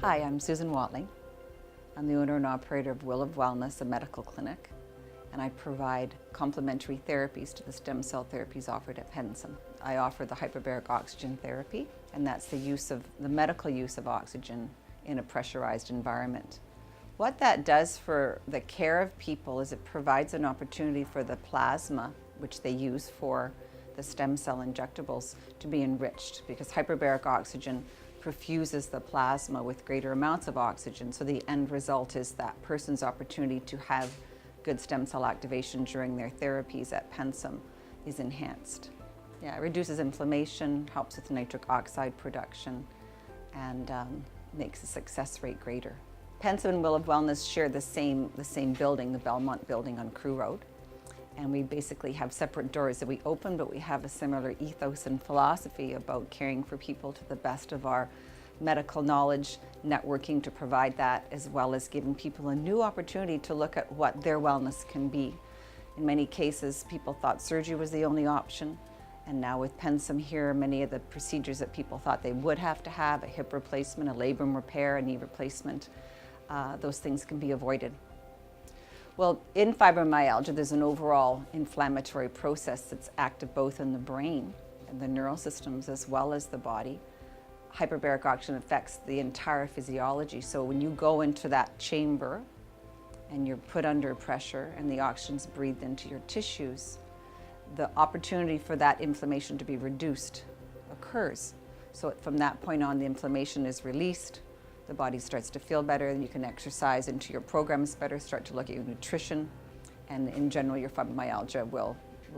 Hi, I'm Susan Watling. I'm the owner and operator of Will of Wellness, a medical clinic, and I provide complementary therapies to the stem cell therapies offered at Pensum. I offer the hyperbaric oxygen therapy, and that's the medical use of oxygen in a pressurized environment. What that does for the care of people is it provides an opportunity for the plasma, which they use for the stem cell injectables, to be enriched, because hyperbaric oxygen perfuses the plasma with greater amounts of oxygen, so the end result is that person's opportunity to have good stem cell activation during their therapies at Pensum is enhanced. Yeah, it reduces inflammation, helps with nitric oxide production, and makes the success rate greater. Pensum and Will of Wellness share the same building, the Belmont building on Crew Road. And we basically have separate doors that we open, but we have a similar ethos and philosophy about caring for people to the best of our medical knowledge, networking to provide that, as well as giving people a new opportunity to look at what their wellness can be. In many cases, people thought surgery was the only option, and now with Pensum here, many of the procedures that people thought they would have to have, a hip replacement, a labrum repair, a knee replacement, those things can be avoided. Well, in fibromyalgia, there's an overall inflammatory process that's active both in the brain and the neural systems as well as the body. Hyperbaric oxygen affects the entire physiology. So when you go into that chamber and you're put under pressure and the oxygen's breathed into your tissues, the opportunity for that inflammation to be reduced occurs. So from that point on, the inflammation is released. The body starts to feel better, and you can exercise into your programs better, start to look at your nutrition, and in general your fibromyalgia will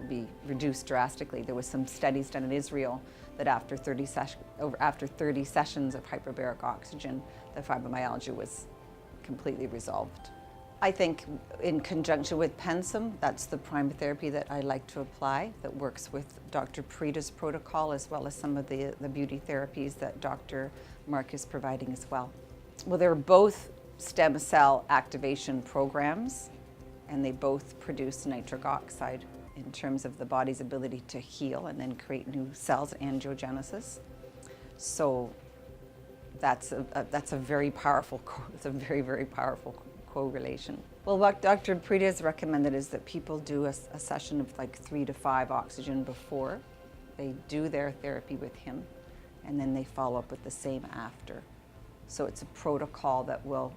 be reduced drastically. There was some studies done in Israel that after 30 sessions of hyperbaric oxygen, the fibromyalgia was completely resolved. I think in conjunction with Pensum, that's the prime therapy that I like to apply that works with Dr. Parita's protocol, as well as some of the beauty therapies that Dr. Mark is providing as well. Well, they're both stem cell activation programs, and they both produce nitric oxide in terms of the body's ability to heal and then create new cells, angiogenesis. So that's a very powerful, it's a very, very powerful correlation. Well, what Dr. Parita has recommended is that people do a session of like 3 to 5 oxygen before they do their therapy with him, and then they follow up with the same after. So it's a protocol that will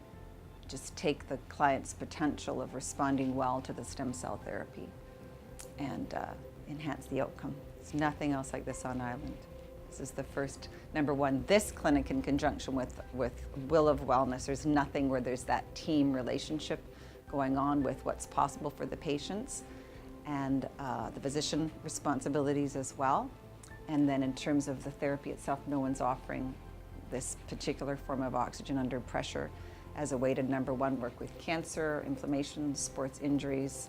just take the client's potential of responding well to the stem cell therapy and enhance the outcome. There's nothing else like this on island. This is the first, number one, this clinic in conjunction with Will of Wellness. There's nothing where there's that team relationship going on with what's possible for the patients and the physician responsibilities as well. And then in terms of the therapy itself, no one's offering this particular form of oxygen under pressure as a way to, number one, work with cancer, inflammation, sports injuries,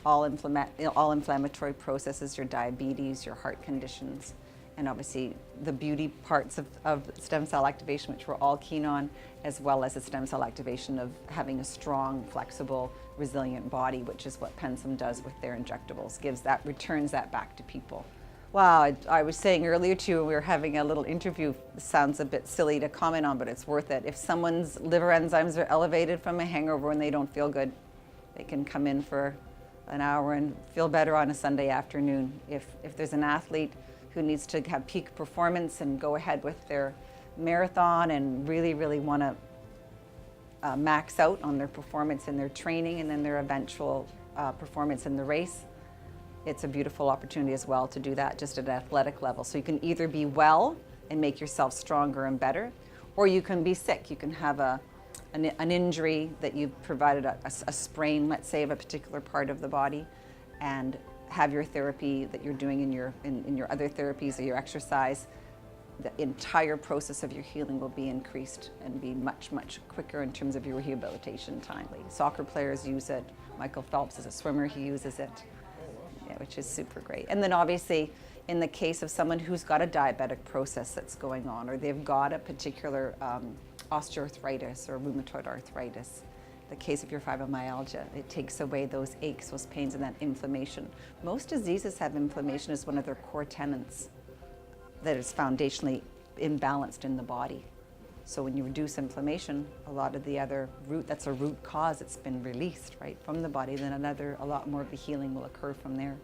all inflammatory processes, your diabetes, your heart conditions, and obviously the beauty parts of stem cell activation, which we're all keen on, as well as the stem cell activation of having a strong, flexible, resilient body, which is what Pensum does with their injectables, returns that back to people. Wow, I was saying earlier to you, we were having a little interview, it sounds a bit silly to comment on, but it's worth it. If someone's liver enzymes are elevated from a hangover and they don't feel good, they can come in for an hour and feel better on a Sunday afternoon. If there's an athlete who needs to have peak performance and go ahead with their marathon and really, really want to max out on their performance in their training and then their eventual performance in the race, it's a beautiful opportunity as well to do that just at an athletic level. So you can either be well and make yourself stronger and better, or you can be sick. You can have an injury that you've provided a sprain, let's say, of a particular part of the body, and have your therapy that you're doing in your other therapies or your exercise. The entire process of your healing will be increased and be much, much quicker in terms of your rehabilitation time. Soccer players use it. Michael Phelps is a swimmer, he uses it. Yeah, which is super great. And then obviously, in the case of someone who's got a diabetic process that's going on, or they've got a particular osteoarthritis or rheumatoid arthritis, the case of your fibromyalgia, it takes away those aches, those pains, and that inflammation. Most diseases have inflammation as one of their core tenets that is foundationally imbalanced in the body. So when you reduce inflammation, a lot of the other that's a root cause, it's been released, right, from the body, then a lot more of the healing will occur from there.